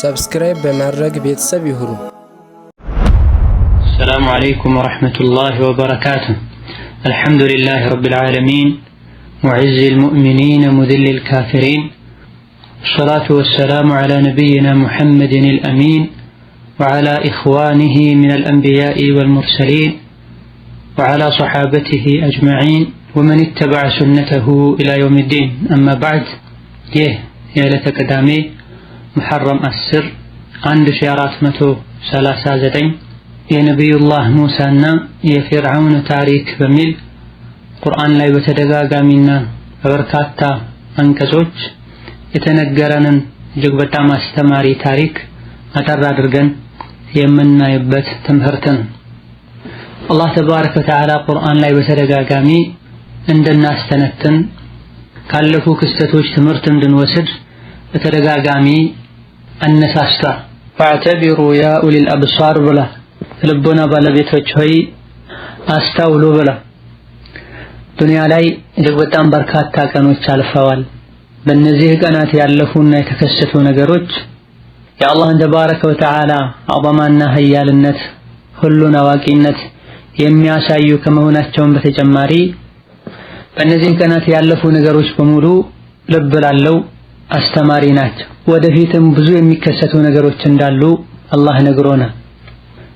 ሰብስክራይብ በማድረግ ቤተሰብ ይሁኑ። السلام عليكم ورحمة الله وبركاته. الحمد لله رب العالمين معز المؤمنين مذل الكافرين، الصلاة والسلام على نبينا محمد الأمين وعلى إخوانه من الأنبياء والمرسلين وعلى صحابته أجمعين ومن اتبع سنته إلى يوم الدين. أما بعد، يا لتقدامي محرم السر عند شيارات 139 يا نبي الله موسى يا فرعون تاريخ بميل قرآن لا بتدغاغامينا በበርካታ አንቀጾች የተነገረንን እጅግ በጣም አስተማሪ ታሪክ አጠር አድርገን የምናይበት ትምህርት ነው። አላህ ተባረከ ወተዓላ ቁርአን ላይ በተደጋጋሚ እንድናስተነትን ካለፉ ክስተቶች ትምህርት እንድንወስድ በተደጋጋሚ አነሳስታ ፈአዕተቢሩ ያ ኡሊል አብሷር ብላ ልቦና ባለቤቶች ሆይ አስተውሉ ብላ። ዱንያ ላይ እጅግ በጣም በርካታ ቀኖች አልፈዋል። በእነዚህ ቀናት ያለፉና የተከሰቱ ነገሮች የአላህን ተባረከ ወተዓላ አዕዘማና ኃያልነት ሁሉን አዋቂነት የሚያሳዩ ከመሆናቸውም በተጨማሪ በእነዚህ ቀናት ያለፉ ነገሮች በሙሉ ልብ ላለው አስተማሪ ናቸው። ወደፊትም ብዙ የሚከሰቱ ነገሮች እንዳሉ አላህ ነግሮናል።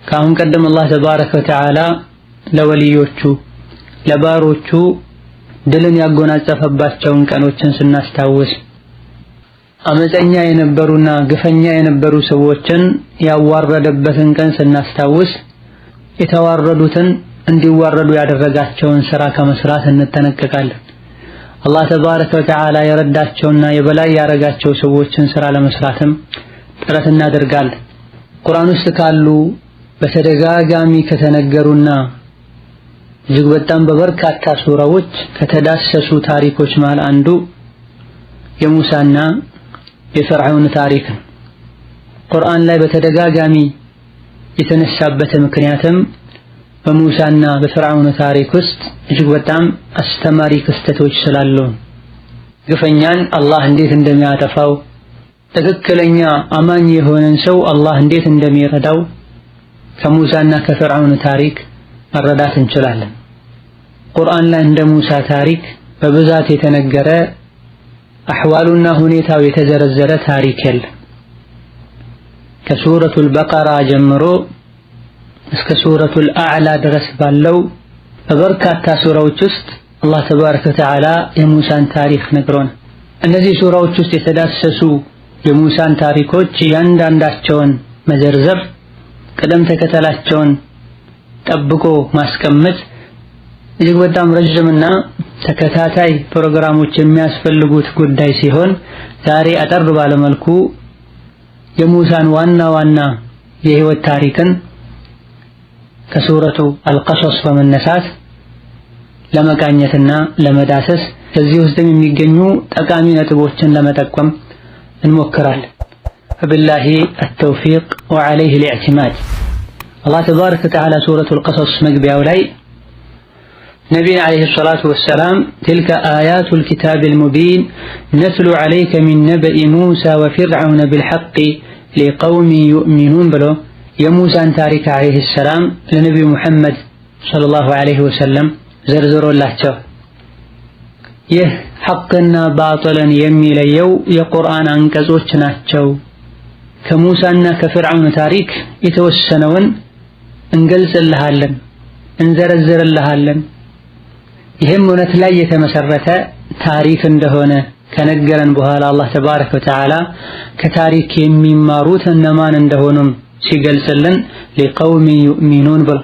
ከአሁን ቀደም አላህ ተባረከ ወተዓላ ለወልዮቹ ለባሮቹ ድልን ያጎናጸፈባቸውን ቀኖችን ስናስታውስ፣ አመፀኛ የነበሩና ግፈኛ የነበሩ ሰዎችን ያዋረደበትን ቀን ስናስታውስ፣ የተዋረዱትን እንዲዋረዱ ያደረጋቸውን ሥራ ከመስራት እንጠነቀቃለን። አላህ ተባረከ ወተዓላ የረዳቸውና የበላይ ያረጋቸው ሰዎችን ሥራ ለመስራትም ጥረት እናደርጋለን። ቁርአን ውስጥ ካሉ በተደጋጋሚ ከተነገሩና እጅግ በጣም በበርካታ ሱራዎች ከተዳሰሱ ታሪኮች መሃል አንዱ የሙሳና የፈርዖን ታሪክ ነው። ቁርአን ላይ በተደጋጋሚ የተነሳበት ምክንያትም በሙሳና በፈርዖን ታሪክ ውስጥ እጅግ በጣም አስተማሪ ክስተቶች ስላሉ፣ ግፈኛን አላህ እንዴት እንደሚያጠፋው፣ ትክክለኛ አማኝ የሆነን ሰው አላህ እንዴት እንደሚረዳው ከሙሳና ከፈርዖን ታሪክ መረዳት እንችላለን። ቁርአን ላይ እንደ ሙሳ ታሪክ በብዛት የተነገረ አህዋሉና ሁኔታው የተዘረዘረ ታሪክ የለም። ከሱረቱል በቀራ ጀምሮ እስከ ሱረቱል አዕላ ድረስ ባለው በበርካታ ሱራዎች ውስጥ አላህ ተባረከ ወተዓላ የሙሳን ታሪክ ነግሮን፣ እነዚህ ሱራዎች ውስጥ የተዳሰሱ የሙሳን ታሪኮች እያንዳንዳቸውን መዘርዘር ቅደም ተከተላቸውን ጠብቆ ማስቀመጥ እጅግ በጣም ረጅምና ተከታታይ ፕሮግራሞች የሚያስፈልጉት ጉዳይ ሲሆን፣ ዛሬ አጠር ባለ መልኩ የሙሳን ዋና ዋና የህይወት ታሪክን ከሱረቱ አልቀሶስ በመነሳት ለመቃኘትና ለመዳሰስ ከዚህ ውስጥም የሚገኙ ጠቃሚ ነጥቦችን ለመጠቆም እንሞክራለን። فبالله التوفيق وعليه الاعتماد. الله تبارك وتعالى سورة القصص مقبيا ولاي نبينا عليه الصلاة والسلام تلك آيات الكتاب المبين نتلو عليك من نبأ موسى وفرعون بالحق لقوم يؤمنون بلو يا موسى أن تارك عليه السلام لنبي محمد صلى الله عليه وسلم زرزر الله جو يه حقنا باطلا يمي ليو يا قرآن أنكزوشنا جو كموسى كفرعون تاريك يتوسنون እንገልጽ ለሃለን እንዘረዝር ለሃለን። ይሄም እውነት ላይ የተመሰረተ ታሪክ እንደሆነ ከነገረን በኋላ አላህ ተባረከ ወተዓላ ከታሪክ የሚማሩት እነማን እንደሆኑም ሲገልጽልን ለቀውም يؤمنون ብሎ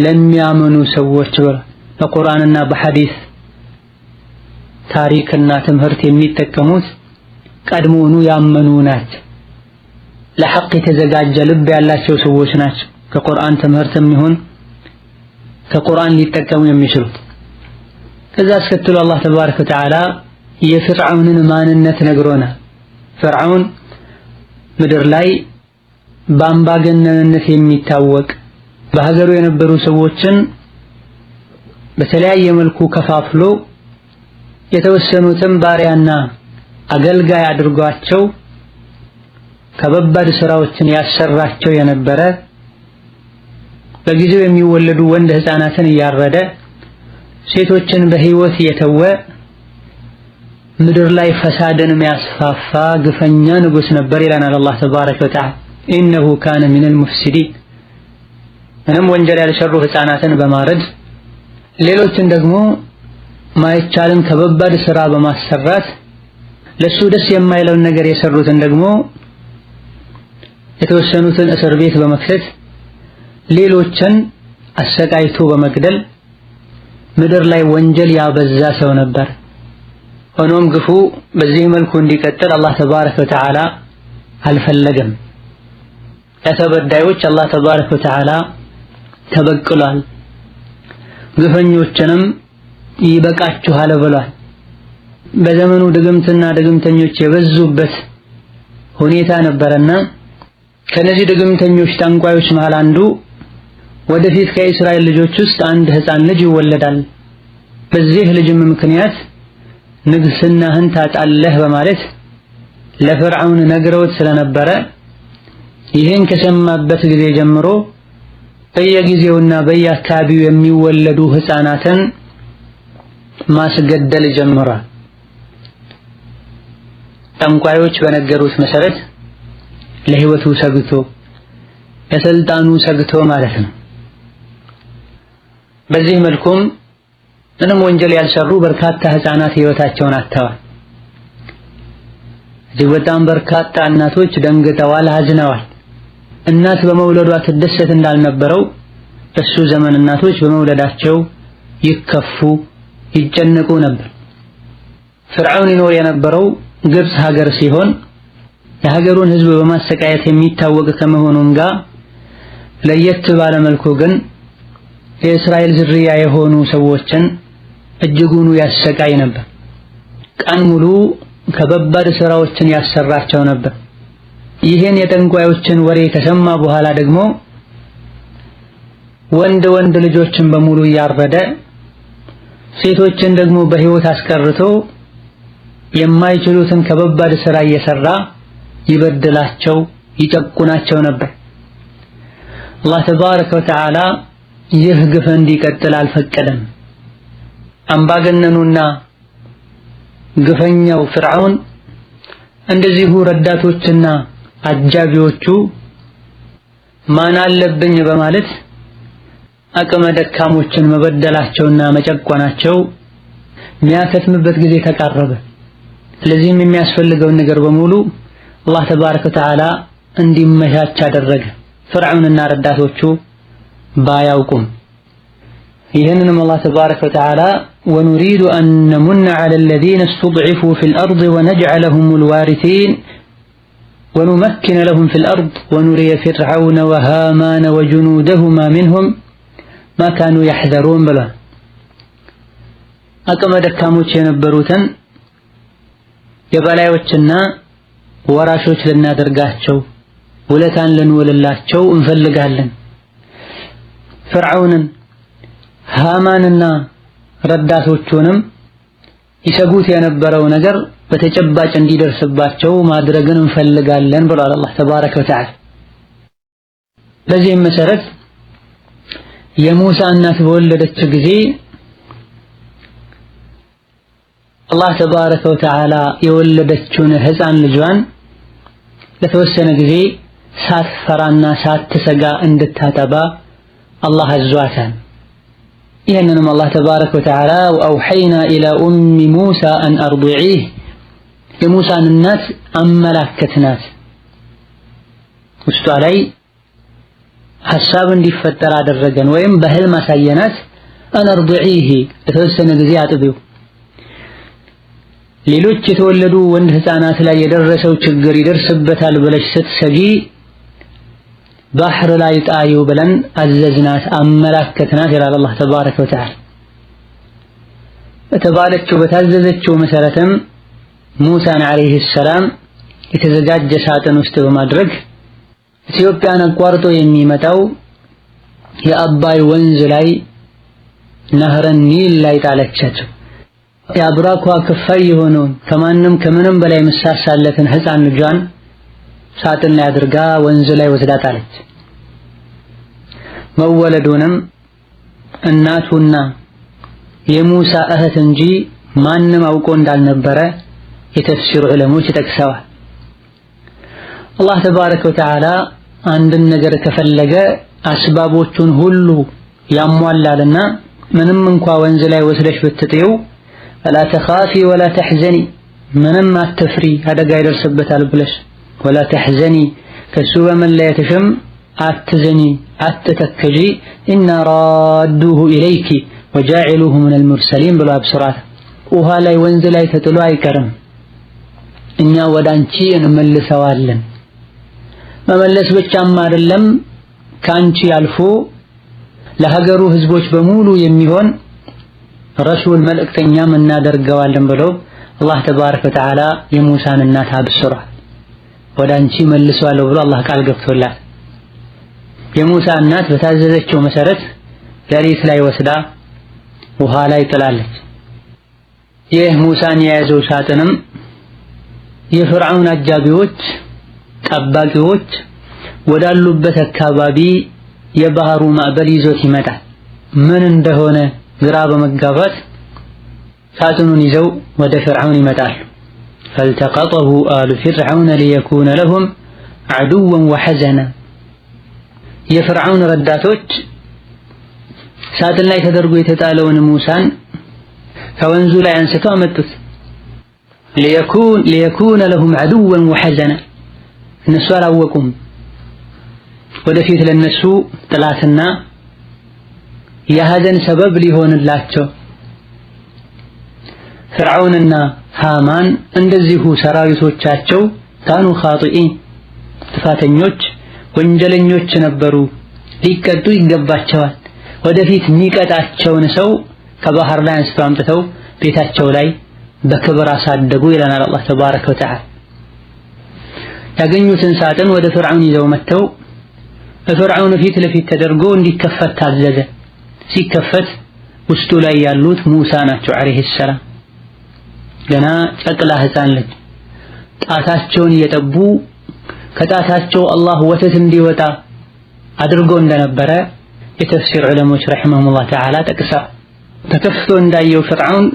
ለሚያምኑ ሰዎች ብሎ በቁርአንና በሐዲስ ታሪክና ትምህርት የሚጠቀሙት ቀድሞውኑ ያመኑ ናቸው። ለሐቅ የተዘጋጀ ልብ ያላቸው ሰዎች ናቸው። ከቁርአን ትምህርትም ይሁን ከቁርአን ሊጠቀሙ የሚችሉት። ከዛ አስከትሎ አላህ ተባረከ ወተዓላ የፍርዓውንን ማንነት ነግሮናል። ፍርዓውን ምድር ላይ በአምባገነንነት የሚታወቅ በሀገሩ የነበሩ ሰዎችን በተለያየ መልኩ ከፋፍሎ የተወሰኑትን ባሪያና አገልጋይ አድርጓቸው ከበባድ ስራዎችን ያሰራቸው የነበረ በጊዜው የሚወለዱ ወንድ ህፃናትን እያረደ ሴቶችን በህይወት የተወ ምድር ላይ ፈሳድን የሚያስፋፋ ግፈኛ ንጉስ ነበር ይለናል አላህ ተባረከ ወተዓላ። ኢነሁ ካነ ሚነል ሙፍሲዲን ምንም ወንጀል ያልሰሩ ህፃናትን በማረድ ሌሎችን ደግሞ ማይቻልን ከበባድ ስራ በማሰራት ለሱ ደስ የማይለውን ነገር የሰሩትን ደግሞ የተወሰኑትን እስር ቤት በመክተት ሌሎችን አሰቃይቶ በመግደል ምድር ላይ ወንጀል ያበዛ ሰው ነበር። ሆኖም ግፉ በዚህ መልኩ እንዲቀጥል አላህ ተባረከ ወተዓላ አልፈለገም። ለተበዳዮች አላህ ተባረከ ወተዓላ ተበቅሏል። ግፈኞችንም ይበቃችኋል ብሏል። በዘመኑ ድግምትና ድግምተኞች የበዙበት ሁኔታ ነበርና ከነዚህ ድግምተኞች ጠንቋዮች መሃል አንዱ ወደፊት ከእስራኤል ልጆች ውስጥ አንድ ህፃን ልጅ ይወለዳል፣ በዚህ ልጅም ምክንያት ንግስናህን ታጣለህ በማለት ለፈርዖን ነግረውት ስለነበረ ይህን ከሰማበት ጊዜ ጀምሮ በየጊዜውና በየአካባቢው የሚወለዱ ህፃናትን ማስገደል ጀመረ። ጠንቋዮች በነገሩት መሰረት ለህይወቱ ሰግቶ ለስልጣኑ ሰግቶ ማለት ነው። በዚህ መልኩም ምንም ወንጀል ያልሰሩ በርካታ ህፃናት ህይወታቸውን አጥተዋል። እጅግ በጣም በርካታ እናቶች ደንግጠዋል፣ አዝነዋል። እናት በመውለዷ ትደሰት እንዳልነበረው በሱ ዘመን እናቶች በመውለዳቸው ይከፉ ይጨነቁ ነበር። ፍርዓውን ይኖር የነበረው ግብጽ ሀገር ሲሆን የሀገሩን ህዝብ በማሰቃየት የሚታወቅ ከመሆኑም ጋር ለየት ባለ መልኩ ግን የእስራኤል ዝርያ የሆኑ ሰዎችን እጅጉኑ ያሰቃይ ነበር። ቀን ሙሉ ከበባድ ስራዎችን ያሰራቸው ነበር። ይህን የጠንቋዮችን ወሬ ከሰማ በኋላ ደግሞ ወንድ ልጆችን በሙሉ ያረደ ሴቶችን ደግሞ በህይወት አስቀርቶ የማይችሉትን ከበባድ ስራ እየሰራ ይበድላቸው ይጨቁናቸው ነበር። አላህ ተባረከ ወተዓላ ይህ ግፍ እንዲቀጥል አልፈቀደም። አምባገነኑና ግፈኛው ፍርዓውን እንደዚሁ ረዳቶችና አጃቢዎቹ ማን አለብኝ በማለት አቅመ ደካሞችን መበደላቸውና መጨቆናቸው የሚያከትምበት ጊዜ ተቃረበ። ስለዚህም የሚያስፈልገውን ነገር በሙሉ አላህ ተባረከ ወተዓላ እንዲመቻች አደረገ። ፍርዓውንና ረዳቶቹ ባያውቁም ይህንንም አላህ ተባረከ ወተዓላ ወኑሪዱ አን ነሙነ ዐለ አለዚነ እስተድዒፉ ፊል አርድ ወነጅዐለሁሙል ዋሪሲን ወኑመኪነ ለሁም ፊል አርድ ወኑሪየ ፊርዐውነ ወሃማነ ወጁኑደሁማ ሚንሁም ማ ካኑ የሕዘሩን ብሏል። አቅመ ደካሞች የነበሩትን የበላዮችና ወራሾች ልናደርጋቸው ውለታን ልንውልላቸው እንፈልጋለን። ፍርዓውንን ሃማንና ረዳቶቹንም ይሰጉት የነበረው ነገር በተጨባጭ እንዲደርስባቸው ማድረግን እንፈልጋለን ብሏል አላህ ተባረከ ወተዓላ። በዚህም መሰረት የሙሳ እናት በወለደች ጊዜ አላህ ተባረከ ወተዓላ የወለደችውን ህፃን ልጇን ለተወሰነ ጊዜ ሳትፈራና ሳትሰጋ እንድታጠባ አላህ አዟታል። ይህንንም አላህ ተባረከ ወተዓላ ወአውሐይና ኢላ ኡሚ ሙሳ አን አርዲዒህ የሙሳን እናት አመላከትናት፣ ውስጧ ላይ ሐሳብ እንዲፈጠር አደረገን ወይም በህልም አሳየናት። አን አርዲዒህ ለተወሰነ ጊዜ አጥቢው። ሌሎች የተወለዱ ወንድ ህፃናት ላይ የደረሰው ችግር ይደርስበታል ብለሽ ስትሰጊ ባህር ላይ ጣዩ ብለን አዘዝናት አመላከትናት ይላል አላህ ተባረከ ወተዓላ። በተባለችው በታዘዘችው መሰረትም ሙሳን አለይሂ ሰላም የተዘጋጀ ሳጥን ውስጥ በማድረግ ኢትዮጵያን አቋርጦ የሚመጣው የአባይ ወንዝ ላይ ነህረን ኒል ላይ ጣለቻቸው። የአብራኳ ክፋይ የሆነውን ከማንም ከምንም በላይ መሳሳለትን ህፃን ልጇን ሳጥን ላይ አድርጋ ወንዝ ላይ ወስዳ ጣለች። መወለዱንም እናቱና የሙሳ እህት እንጂ ማንም አውቆ እንዳልነበረ የተፍሲር ዑለሞች ጠቅሰዋል። አላህ ተባረከ ወተዓላ አንድን ነገር ከፈለገ አስባቦቹን ሁሉ ያሟላልና ምንም እንኳ ወንዝ ላይ ወስደሽ ብትጥዪው ወላ ተኻፊ ወላ ተሕዘኒ ምንም አትፍሪ አደጋ ይደርስበታል ብለሽ ወላ ተሕዘኒ ከሱ በመለየትሽም አትዘኒ አትተከጂ ኢና ራዱሁ ኢለይኪ ወጃዒሉሁ ሚነል ሙርሰሊን ብሎ አብስራት። ውሃ ላይ ወንዝ ላይ ተጥሎ አይቀርም፣ እኛ ወደ አንቺ እንመልሰዋለን። መመለስ ብቻም አይደለም ካንቺ አልፎ ለሀገሩ ህዝቦች በሙሉ የሚሆን ረሱል መልእክተኛም እናደርገዋለን ብሎ አላህ ተባረከ ወተዓላ የሙሳን እናት አብስሯል። ወደ አንቺ መልሰዋለሁ ብሎ አላህ ቃል ገብቶላት የሙሳ እናት በታዘዘችው መሰረት ሌሊት ላይ ወስዳ ውሃ ላይ ጥላለች። ይህ ሙሳን የያዘው ሳጥንም የፍርዓውን አጃቢዎች ጠባቂዎች ወዳሉበት አካባቢ የባህሩ ማዕበል ይዞት ይመጣል። ምን እንደሆነ ግራ በመጋባት ሳጥኑን ይዘው ወደ ፍርዓውን ይመጣሉ። فالتقطه آل فرعون ليكون لهم عدوا وحزنا የፍርዓውን ረዳቶች ሳጥን ላይ ተደርጎ የተጣለውን ሙሳን ከወንዙ ላይ አንስተው አመጡት። ليكون لهم عدوا وحزنا እነሱ አላወቁም ወደፊት ለነሱ ጥላትና የሐዘን ሰበብ ሊሆንላቸው። ፍርዓውንና ሃማን እንደዚሁ ሰራዊቶቻቸው ካኑ ኻጢኢን ጥፋተኞች ወንጀለኞች ነበሩ፣ ሊቀጡ ይገባቸዋል። ወደፊት የሚቀጣቸውን ሰው ከባህር ላይ አንስተው አምጥተው ቤታቸው ላይ በክብር አሳደጉ ይለናል አላህ ተባረከ ወተዓላ። ያገኙትን ሳጥን ወደ ፍርዓውን ይዘው መጥተው በፍርዓውን ፊት ለፊት ተደርጎ እንዲከፈት ታዘዘ። ሲከፈት ውስጡ ላይ ያሉት ሙሳ ናቸው አለይሂ ሰላም። ገና ጨቅላ ህፃን ልጅ ጣታቸውን እየጠቡ ከጣታቸው አላህ ወተት እንዲወጣ አድርጎ እንደነበረ የተፍሲር ዑለሞች ረሂመሁሙላህ ተዓላ ጠቅሳ። ተከፍቶ እንዳየው ፍርዓውን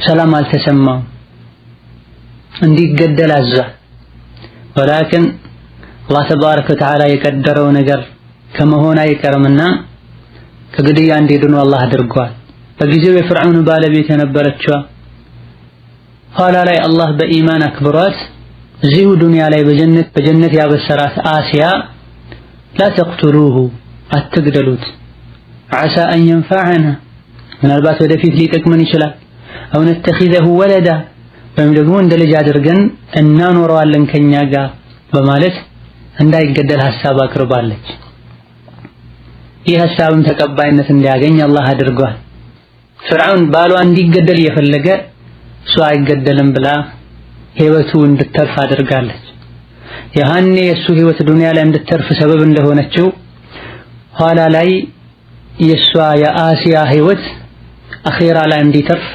ሰላም አልተሰማው፣ እንዲገደል አዟል። ወላኪን አላህ ተባረከ ወተዓላ የቀደረው ነገር ከመሆን አይቀርምና ከግድያ እንዲድኑ አላህ አድርጓል። በጊዜው የፍርዓውን ባለቤት የነበረችው ኋላ ላይ አላህ በኢማን አክብሯት እዚሁ ዱንያ ላይ በጀነት ያበሰራት አሲያ ላ ተቅቱሉሁ አትግደሉት፣ ዓሳ አን የንፈዐና ምናልባት ወደፊት ሊጠቅመን ይችላል፣ አው ነተኺዘሁ ወለዳ ወይም ደግሞ እንደ ልጅ አድርገን እናኖረዋለን ከኛ ጋር በማለት እንዳይገደል ሐሳብ አቅርባለች። ይህ ሐሳብም ተቀባይነት እንዲያገኝ አላህ አድርጓል። ፍርዓውን ባሏ እንዲገደል እየፈለገ እሷ አይገደልም ብላ ህይወቱ እንድትተርፍ አድርጋለች። ያኔ የሱ ህይወት ዱንያ ላይ እንድትተርፍ ሰበብ እንደሆነችው ኋላ ላይ የሷ የአሲያ ህይወት አኺራ ላይ እንዲተርፍ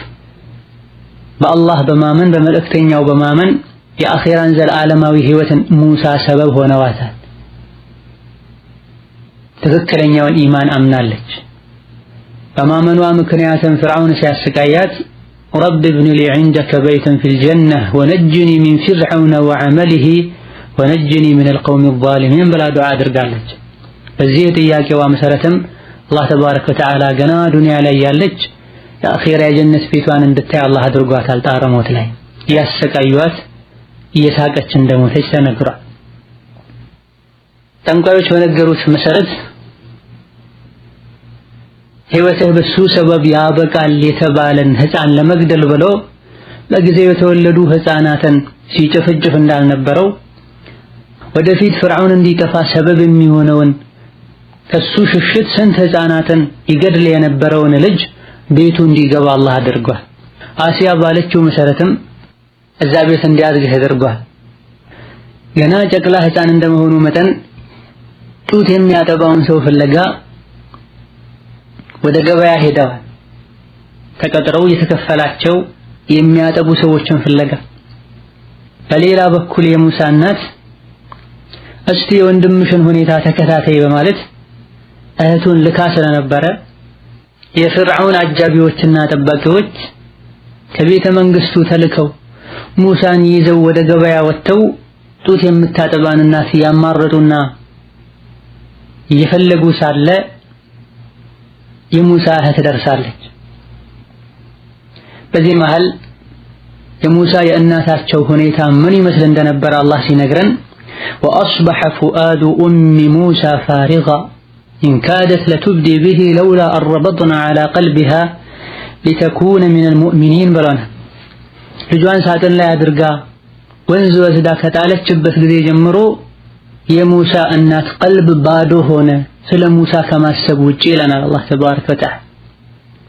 በአላህ በማመን በመልእክተኛው በማመን የአኺራን ዘላለማዊ ህይወትን ሙሳ ሰበብ ሆነዋታል። ትክክለኛውን ኢማን አምናለች። በማመኗ ምክንያትም ፍርዓውን ሲያሰቃያት ረቢ ብኒ ሊ ዒንደከ በይተን ፊል ጀነህ ወነጅኒ ሚን ፊርዐውነ ወዐመሊሂ ወነጅኒ ሚነል ቀውሚ ዛሊሚን ብላ ዱዓ አድርጋለች። በዚህ ጥያቄዋ መሰረትም አላህ ተባረከ ወተዓላ ገና ዱንያ ላይ ያለች የአኺራ የጀነት ቤቷን እንድታይ አላህ አድርጓታል። ጣረ ሞት ላይ ያሰቃዩት እየሳቀች እንደሞተች ተነግሯል። ጠንቋዮች በነገሩት መሰረት ህይወትህ በሱ ሰበብ ያበቃል የተባለን ህፃን ለመግደል ብሎ በጊዜው የተወለዱ ህፃናትን ሲጨፈጭፍ እንዳልነበረው ወደፊት ፍርዓውን እንዲጠፋ ሰበብ የሚሆነውን ከሱ ሽሽት ስንት ህፃናትን ይገድል የነበረውን ልጅ ቤቱ እንዲገባ አላህ አድርጓል። አሲያ ባለችው መሰረትም እዛ ቤት እንዲያድግ ተደርጓል። ገና ጨቅላ ህፃን እንደመሆኑ መጠን ጡት የሚያጠባውን ሰው ፍለጋ ወደ ገበያ ሄደዋል። ተቀጥረው የተከፈላቸው የሚያጠቡ ሰዎችን ፍለጋ። በሌላ በኩል የሙሳ እናት እስቲ የወንድምሽን ሁኔታ ተከታታይ በማለት እህቱን ልካ ስለነበረ የፍርዓውን አጃቢዎችና ጠባቂዎች ከቤተ መንግስቱ ተልከው ሙሳን ይዘው ወደ ገበያ ወጥተው ጡት የምታጠባን እናት ያማረጡና እየፈለጉ ሳለ የሙሳ እህት ደርሳለች። በዚህ መሃል የሙሳ የእናታቸው ሁኔታ ምን ይመስል እንደነበረ አላህ ሲነግረን وأصبح فؤاد أم موسى فارغا إن كادت لتبدي به لولا أن ربطنا على قلبها لتكون من المؤمنين بلنا ልጇን ሳጥን ላይ አድርጋ ወንዝ ወስዳ ከጣለችበት ጊዜ ጀምሮ የሙሳ እናት ቀልብ ባዶ ሆነ ስለ ሙሳ ከማሰብ ውጪ ይለናል አላህ ተባረከ ወተዓላ።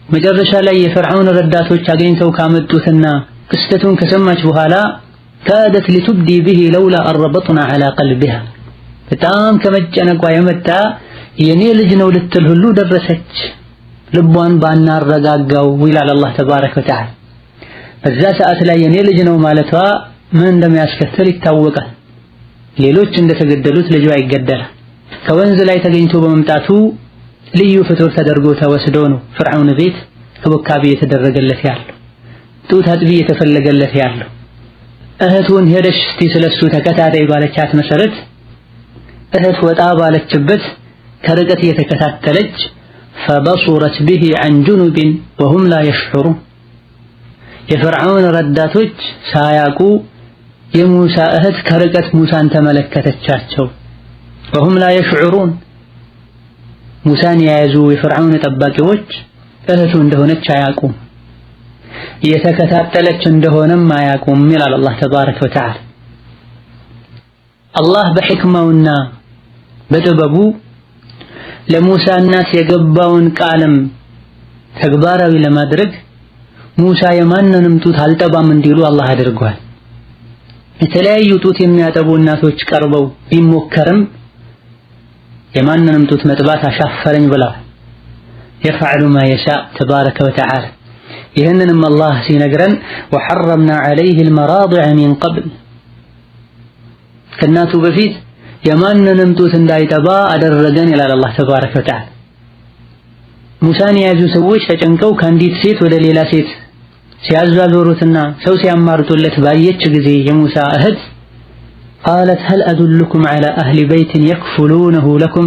መጨረሻ ላይ የፈርዓውን ረዳቶች አገኝተው ካመጡትና ክስተቱን ከሰማች በኋላ ካደት ሊቱብዲ ቢሂ ለውላ አረበጥና ዐላ ቀልቢሃ በጣም ከመጨነቋ የመጣ የኔ ልጅ ነው ልትል ሁሉ ደረሰች። ልቧን ባናረጋጋው ይላል አላህ ተባረከ ወተዓላ። በዛ ሰዓት ላይ የኔ ልጅ ነው ማለቷ ምን እንደሚያስከትል ይታወቃል። ሌሎች እንደተገደሉት ልጇ ይገደላል። ከወንዝ ላይ ተገኝቶ በመምጣቱ ልዩ ፍጡር ተደርጎ ተወስዶ ነው ፍርዓውን ቤት ክብካቤ የተደረገለት ያለው ጡት አጥቢ የተፈለገለት ያለው። እህቱን ሄደሽ እስቲ ስለሱ ተከታታይ ባለቻት መሰረት እህት ወጣ ባለችበት ከርቀት የተከታተለች فبصرت به عن جنب وهم لا يشعرون የፈርዓውን ረዳቶች ሳያቁ የሙሳ እህት ከርቀት ሙሳን ተመለከተቻቸው። وهم لا يشعرون ሙሳን የያዙ የፈርዓውን ጠባቂዎች እህቱ እንደሆነች አያቁም፣ እየተከታተለች እንደሆነም አያቁም ይላል አላህ ተባረከ ወተዓላ። አላህ በሕክማውና በጥበቡ ለሙሳ እናት የገባውን ቃልም ተግባራዊ ለማድረግ ሙሳ የማንንም ጡት አልጠባም እንዲሉ አላህ አድርጓል። የተለያዩ ጡት የሚያጠቡ እናቶች ቀርበው ቢሞከርም የማንንም ጡት መጥባት አሻፈረኝ ብለዋል። የፈዕሉ ማ የሻእ ተባረከ ወተዓላ። ይህንንም አላህ ሲነግረን ወሐረምና ዐለይሂ አልመራዲዐ ሚን ቀብል ከእናቱ በፊት የማንንም ጡት እንዳይጠባ አደረገን ይላል አላህ ተባረከ ወተዓላ። ሙሳን የያዙ ሰዎች ተጨንቀው ከአንዲት ሴት ወደ ሌላ ሴት ሲያዟዟሩትና ሰው ሲያማርጡለት ባየች ጊዜ የሙሳ እህት ቃለት ሀል አዱልኩም ዐላ አህሊ በይትን የክፉሉነሁ ለኩም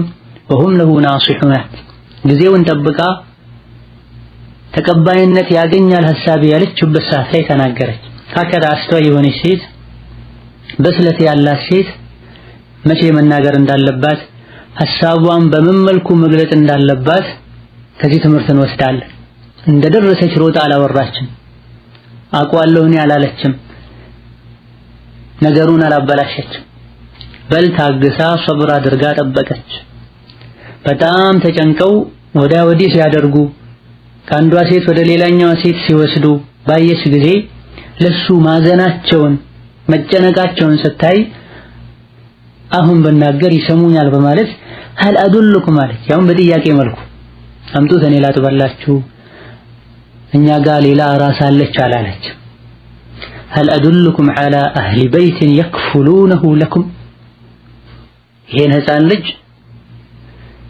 ወሁም ለሁ ናሲሑን ጊዜውን ጠብቃ ተቀባይነት ያገኛል ሐሳብ ያለችበት ሰዓት ላይ ተናገረች። ካከዳ አስተዋይ የሆነች ሴት በስለት ያላት ሴት መቼ መናገር እንዳለባት ሐሳቧን በምን መልኩ መግለጽ እንዳለባት ከዚህ ትምህርት እንወስዳለን። እንደደረሰች ሮጣ አላወራችም፣ አውቀዋለሁ እኔ አላለችም፣ ነገሩን አላበላሸችም። በል ታግሳ ሰብር አድርጋ ጠበቀች። በጣም ተጨንቀው ወዳ ወዲህ ሲያደርጉ ከአንዷ ሴት ወደ ሌላኛዋ ሴት ሲወስዱ ባየች ጊዜ ለሱ ማዘናቸውን መጨነቃቸውን ስታይ አሁን በናገር ይሰሙኛል በማለት ሀል አዱልኩም ማለት ያው በጥያቄ መልኩ አምጡት እኔ ላጥባላችሁ እኛ ጋር ሌላ ራስ አለች አላለች። ሀል አዱልኩም ዐላ አህሊ በይትን የክፉሉነሁ ለኩም ይሄን ሕፃን ልጅ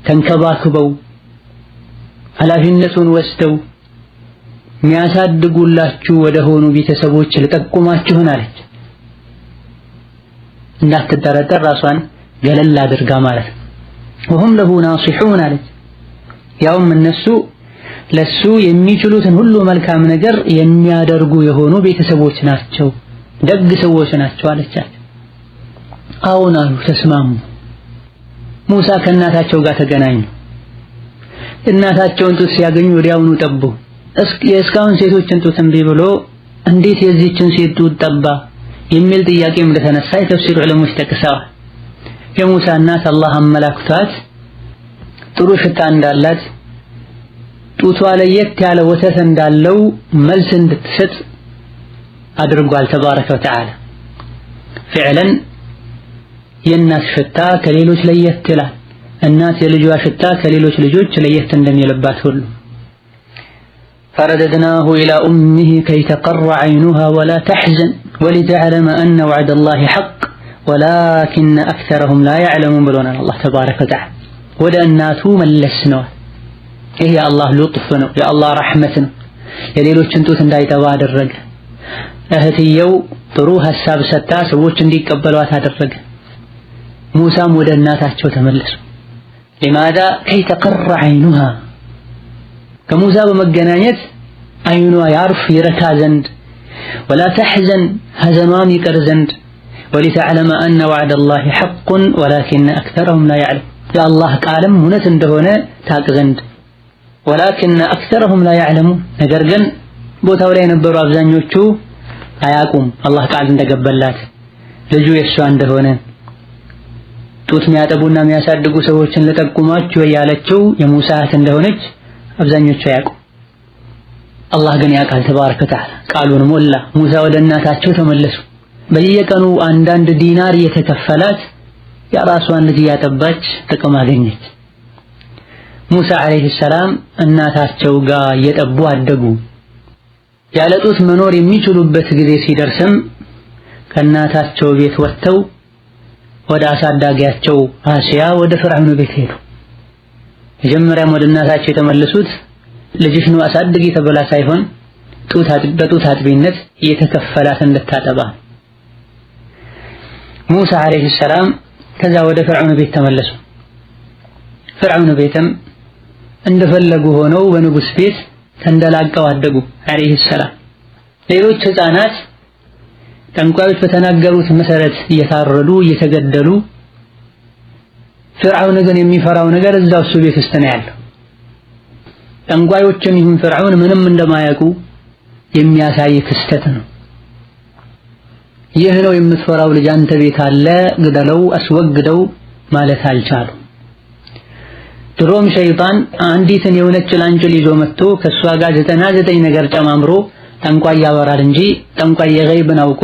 ተንከባክበው ኃላፊነቱን ወስደው የሚያሳድጉላችሁ ወደ ሆኑ ቤተሰቦች ልጠቁማችሁን አለች። እንዳትጠረጠር ራሷን ገለል አድርጋ ማለት ነው። ወሁም ለሁ ናሲሑን አለች። ያውም እነሱ ለሱ የሚችሉትን ሁሉ መልካም ነገር የሚያደርጉ የሆኑ ቤተሰቦች ናቸው፣ ደግ ሰዎች ናቸው አለቻቸው። አዎን አሉ፣ ተስማሙ። ሙሳ ከእናታቸው ጋር ተገናኙ። እናታቸውን ጡት ሲያገኙ ወዲያውኑ ጠቡ። የእስካሁን ሴቶችን ጡት እምቢ ብሎ እንዴት የዚህችን ሴት ጡት ጠባ የሚል ጥያቄም እንደተነሳ የተፍሲር ዑለሞች ጠቅሰዋል። የሙሳ እናት አላህ አመላክቷት ጥሩ ሽታ እንዳላት ጡቷ ለየት ያለ ወተት እንዳለው መልስ እንድትሰጥ አድርጓል ተባረከ ወተዓላ። ፍዕለን የእናት ሽታ ከሌሎች ለየት ይላል። እናት የልጇ ሽታ ከሌሎች ልጆች ለየት እንደሚልባት ሁሉ فرددناه إلى أمه كي تقر عينها ولا تحزن ولتعلم أن وعد الله حق ወላኪነ አክተረሁም ላ ያዕለሙን ብሎናል አላህ ተባረከ ወተዓላ። ወደ እናቱ መለስ ነው። ይህ የአላህ ሉጥፍ ነው፣ የአላህ ረሕመት ነው። የሌሎችን ጡት እንዳይጠባ አደረገ። እህትየው ጥሩ ሐሳብ ሰጥታ ሰዎች እንዲቀበሏት አደረገ። ሙሳም ወደ እናታቸው ተመለሱ። ሊማዛ ከይ ተቀረ ዐይኑሃ፣ ከሙሳ በመገናኘት አይኗ ያርፍ ይረካ ዘንድ፣ ወላ ተሕዘን ሐዘኗም ይቀር ዘንድ፣ ወሊተዕለመ አነ ወዕደላሂ ሐቁን ወላኪነ አክተረሁም ላ ያዕለሙን፣ የአላህ ቃልም እውነት እንደሆነ ታቅ ዘንድ፣ ወላኪነ አክተረሁም ላ ያዕለሙን፣ ነገር ግን ቦታው ላይ የነበሩ አብዛኞቹ አያቁም አላህ ቃል እንደገበላት ልጁ የሷ እንደሆነ። ጡት የሚያጠቡና የሚያሳድጉ ሰዎችን ለጠቁማችሁ ያለችው የሙሳ እህት እንደሆነች አብዛኞቹ አያቁም። አላህ ግን ያውቃል ተባረከ ወተዓላ። ቃሉን ሞላ። ሙሳ ወደ እናታቸው ተመለሱ። በየቀኑ አንዳንድ ዲናር እየተከፈላት የራሷን ልጅ እያጠባች ጥቅም አገኘች። ሙሳ አለይሂ ሰላም እናታቸው ጋር እየጠቡ አደጉ። ያለ ጡት መኖር የሚችሉበት ጊዜ ሲደርስም ከእናታቸው ቤት ወጥተው ወደ አሳዳጊያቸው አሲያ ወደ ፍርዓውን ቤት ሄዱ። መጀመሪያም ወደ እናታቸው የተመለሱት ልጅሽ ነው አሳድጊ ተብላ ሳይሆን በጡት አጥቢነት እየተከፈላት እንድታጠባ። ሙሳ አለይሂ ሰላም ከዛ ወደ ፍርዓውን ቤት ተመለሱ። ፍርዓውን ቤትም እንደፈለጉ ሆነው በንጉስ ቤት ተንደላቀው አደጉ አለይሂ ሰላም። ሌሎች ህፃናት ጠንቋዮች በተናገሩት መሰረት እየታረዱ እየተገደሉ፣ ፍርዓውን ግን የሚፈራው ነገር እዛው እሱ ቤት ውስጥ ነው ያለው። ጠንቋዮችም ይሁን ፍርዓውን ምንም እንደማያውቁ የሚያሳይ ክስተት ነው። ይህ ነው የምትፈራው ልጅ አንተ ቤት አለ፣ ግደለው፣ አስወግደው ማለት አልቻሉ። ድሮም ሸይጣን አንዲትን የሆነች ጭላንጭል ይዞ መጥቶ ከሷ ጋር 99 ነገር ጨማምሮ ጠንቋይ ያወራል እንጂ ጠንቋይ የገይብን አውቆ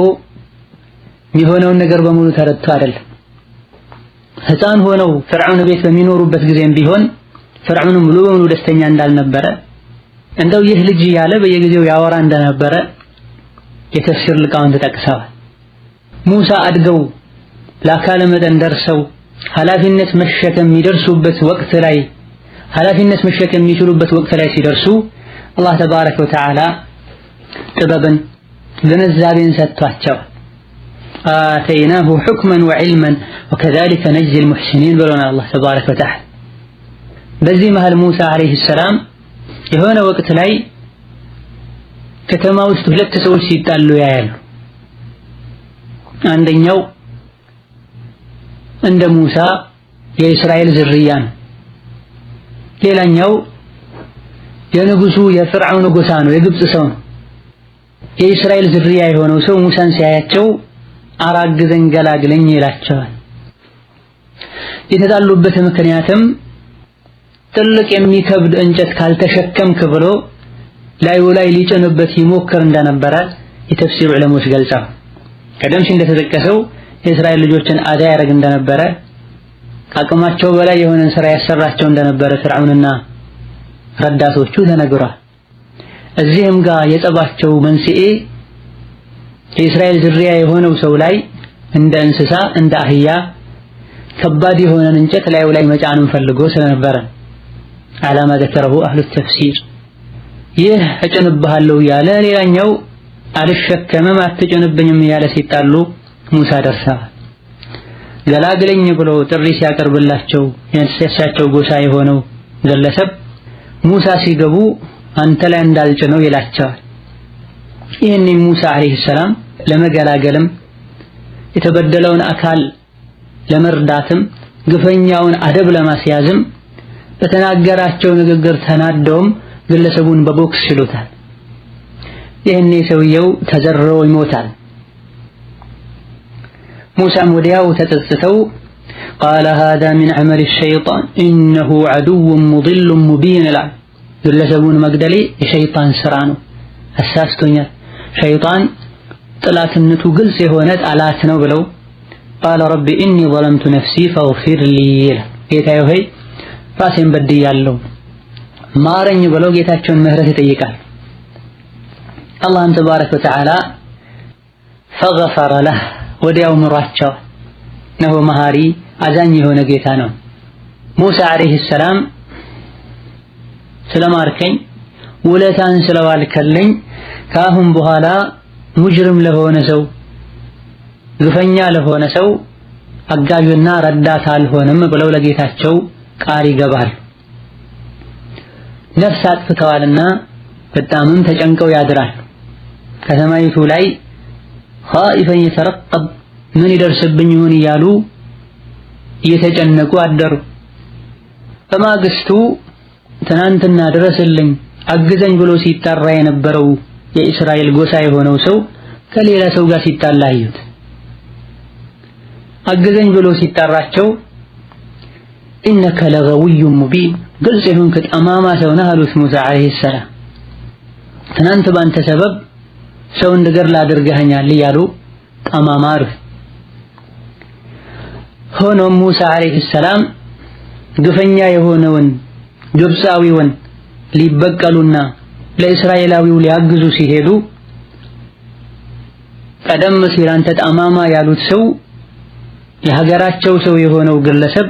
የሚሆነውን ነገር በሙሉ ተረድቶ አይደለም። ህፃን ሆነው ፍርዓውን ቤት በሚኖሩበት ጊዜም ቢሆን ፍርዓውን ሙሉ በሙሉ ደስተኛ እንዳልነበረ፣ እንደው ይህ ልጅ ያለ በየጊዜው ያወራ እንደነበረ የተፍሲር ሊቃውንት ጠቅሰዋል። ሙሳ አድገው ለአካለ መጠን ደርሰው ኃላፊነት መሸከም የሚደርሱበት ወቅት ላይ ኃላፊነት መሸከም የሚችሉበት ወቅት ላይ ሲደርሱ አላህ ተባረከ ወተዓላ ጥበብን ግንዛቤን ሰጥቷቸው አተይናሁ ሑክመን ወዕልመን ወከዛሊከ ነጅዚል ሙሕሲኒን ብሎናል አላህ ተባረከ ወተዓላ። በዚህ መሃል ሙሳ አለይሂ ሰላም የሆነ ወቅት ላይ ከተማ ውስጥ ሁለት ሰዎች ሲጣሉ ያያሉ። አንደኛው እንደ ሙሳ የእስራኤል ዝርያ ነው። ሌላኛው የንጉሱ የፍርዓውን ጎሳ ነው፣ የግብጽ ሰው ነው። የእስራኤል ዝርያ የሆነው ሰው ሙሳን ሲያያቸው አራግዘኝ ገላግለኝ ይላቸዋል። የተጣሉበት ምክንያትም ትልቅ የሚከብድ እንጨት ካልተሸከምክ ብሎ ላዩ ላይ ሊጭንበት ይሞክር እንደነበረ የተፍሲር ዑለሞች ገልጸው፣ ቀደም ሲል እንደተጠቀሰው የእስራኤል ልጆችን አዳ ያደርግ እንደነበረ፣ ከአቅማቸው በላይ የሆነን ስራ ያሰራቸው እንደነበረ ፍርዓውንና ረዳቶቹ ተነግሯል። እዚህም ጋር የጸባቸው መንስኤ የእስራኤል ዝርያ የሆነው ሰው ላይ እንደ እንስሳ እንደ አህያ ከባድ የሆነን እንጨት ላዩ ላይ መጫንም ፈልጎ ስለነበረ ዓላማ ዘከረሁ አህሉ ተፍሲር። ይህ እጭንብሃለሁ ያለ ሌላኛው አልሸከመም አትጭንብኝም ያለ ሲጣሉ ሙሳ ደርሰዋል። ገላግለኝ ብሎ ጥሪ ሲያቀርብላቸው የእንስሳቸው ጎሳ የሆነው ግለሰብ ሙሳ ሲገቡ አንተ ላይ እንዳልጭነው ይላቸዋል። ይህን ሙሳ አለይሂ ሰላም ለመገላገልም የተበደለውን አካል ለመርዳትም ግፈኛውን አደብ ለማስያዝም በተናገራቸው ንግግር ተናደውም ግለሰቡን በቦክስ ይሉታል። ይህን ሰውየው ተዘርሮ ይሞታል። ሙሳም ወዲያው ተጸጽተው ቃለ ሃዛ ሚን ዐመል ሸይጣን ኢነሁ ዐዱውን ሙዲሉን ሙቢን ይላል። ግለሰቡን መግደሌ የሸይጣን ስራ ነው፣ አሳስቶኛል፣ ሸይጣን ጥላትነቱ ግልጽ የሆነ ጠላት ነው ብለው ቃለ ረቢ ኢኒ ظለምቱ ነፍሲ ፈግፊር ሊ ይላል። ጌታዬ ሆይ ራሴን በድያለሁ ማረኝ ብለው ጌታቸውን ምህረት ይጠይቃል። አላህም ተባረከ ወተዓላ ፈገፈረ ለህ ወዲያው ምሯቸው ነው መሃሪ አዛኝ የሆነ ጌታ ነው። ሙሳ አለይሂ ሰላም ስለማርከኝ ውለታን ስለዋልከልኝ ከአሁን በኋላ ሙጅሪም ለሆነ ሰው ግፈኛ ለሆነ ሰው አጋዥና ረዳት አልሆንም ብለው ለጌታቸው ቃል ይገባሉ። ነፍስ አጥፍተዋልና በጣምም ተጨንቀው ያድራሉ። ከተማይቱ ላይ ኻኢፈን የተረቀብ ምን ይደርስብኝ ይሆን እያሉ እየተጨነቁ አደሩ። በማግስቱ ትናንትና ድረስልኝ አግዘኝ ብሎ ሲጣራ የነበረው የእስራኤል ጎሳ የሆነው ሰው ከሌላ ሰው ጋር ሲጣላ አዩት። አግዘኝ ብሎ ሲጣራቸው ኢነከ ለገዊዩን ሙቢን ግልጽ የሆንክ ጠማማ ሰው ነህ አሉት ሙሳ አለይሂ ሰላም። ትናንት ባንተ ሰበብ ሰው እንድገድል አድርገኸኛል እያሉ ጠማማ አሉት። ሆኖም ሙሳ አለይሂ ሰላም ግፈኛ የሆነውን ግብፃዊውን ሊበቀሉና ለእስራኤላዊው ሊያግዙ ሲሄዱ ቀደም ሲል አንተ ጠማማ ያሉት ሰው የሀገራቸው ሰው የሆነው ግለሰብ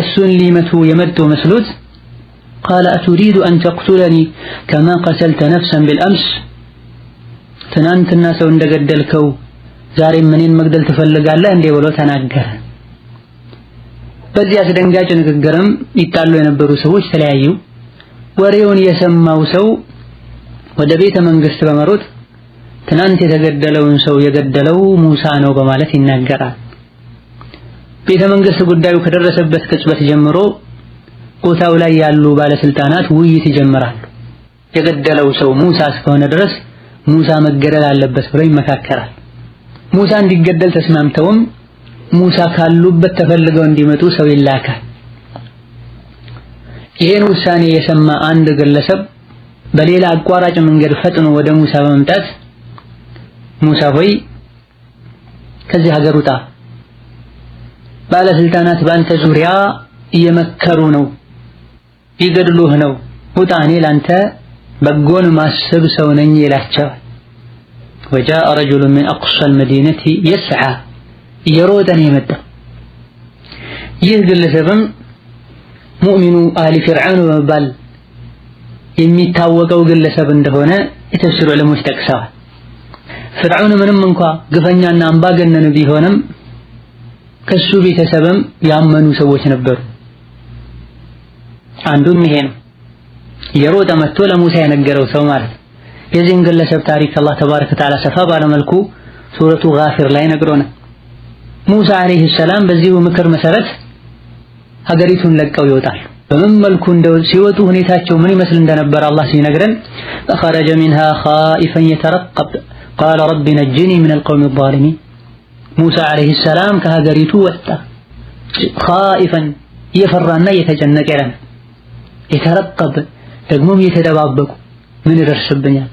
እሱን ሊመቱ የመጡ መስሎት ቃለ አቱሪዱ አን ተቅቱለኒ ከማ ቀተልተ ነፍሰን ቢልአምስ ትናንትና ሰው እንደገደልከው ዛሬም እኔን መግደል ትፈልጋለህ እንዴ ብሎ ተናገረ። በዚህ አስደንጋጭ ንግግርም ይጣሉ የነበሩ ሰዎች ተለያዩ። ወሬውን የሰማው ሰው ወደ ቤተ መንግስት በመሮጥ ትናንት የተገደለውን ሰው የገደለው ሙሳ ነው በማለት ይናገራል። ቤተ መንግስት ጉዳዩ ከደረሰበት ቅጽበት ጀምሮ ቦታው ላይ ያሉ ባለስልጣናት ውይይት ይጀምራሉ። የገደለው ሰው ሙሳ እስከሆነ ድረስ ሙሳ መገደል አለበት ብለው ይመካከራል። ሙሳ እንዲገደል ተስማምተውም ሙሳ ካሉበት ተፈልገው እንዲመጡ ሰው ይላካል። ይህን ውሳኔ የሰማ አንድ ግለሰብ በሌላ አቋራጭ መንገድ ፈጥኖ ወደ ሙሳ በመምጣት ሙሳ ሆይ ከዚህ ሀገር ውጣ፣ ባለስልጣናት ባንተ ዙሪያ እየመከሩ ነው፣ ይገድሉህ ነው፣ ውጣ፣ እኔ ላንተ በጎን ማሰብ ሰው ነኝ ይላቸዋል። ወጃአ ረጁሉ ሚን አቅሷል መዲነቲ የስዓ እየሮጠ ነው የመጣው። ይህ ግለሰብም ሙእሚኑ አሊ ፊርዓውን በመባል የሚታወቀው ግለሰብ እንደሆነ የተፍሲር ዑለሞች ጠቅሰዋል። ፊርዓውን ምንም እንኳ ግፈኛና አምባገነን ቢሆንም ከሱ ቤተሰብም ያመኑ ሰዎች ነበሩ። አንዱም ይሄ ነው፣ የሮጠ መጥቶ ለሙሳ የነገረው ሰው ማለት። የዚህን ግለሰብ ታሪክ አላህ ተባረከ ወተዓላ ሰፋ ባለመልኩ ሱረቱ ጋፊር ላይ ነግሮናል። ሙሳ አለይሂ ሰላም በዚሁ ምክር መሰረት ሀገሪቱን ለቀው ይወጣሉ። በምን መልኩ እንደው ሲወጡ ሁኔታቸው ምን ይመስል እንደነበር አላህ ሲነግረን ፈኸረጀ ሚንሃ ኻኢፈን የተረቀብ ቃለ ረቢ ነጅኒ ሚነል ቀውሚ ዛሊሚን። ሙሳ አለይሂ ሰላም ከሀገሪቱ ወጣ ኻኢፈን እየፈራና እየተጨነቀ ያለ የተረቀብ ደግሞም እየተደባበቁ ምን ይደርስብኛል፣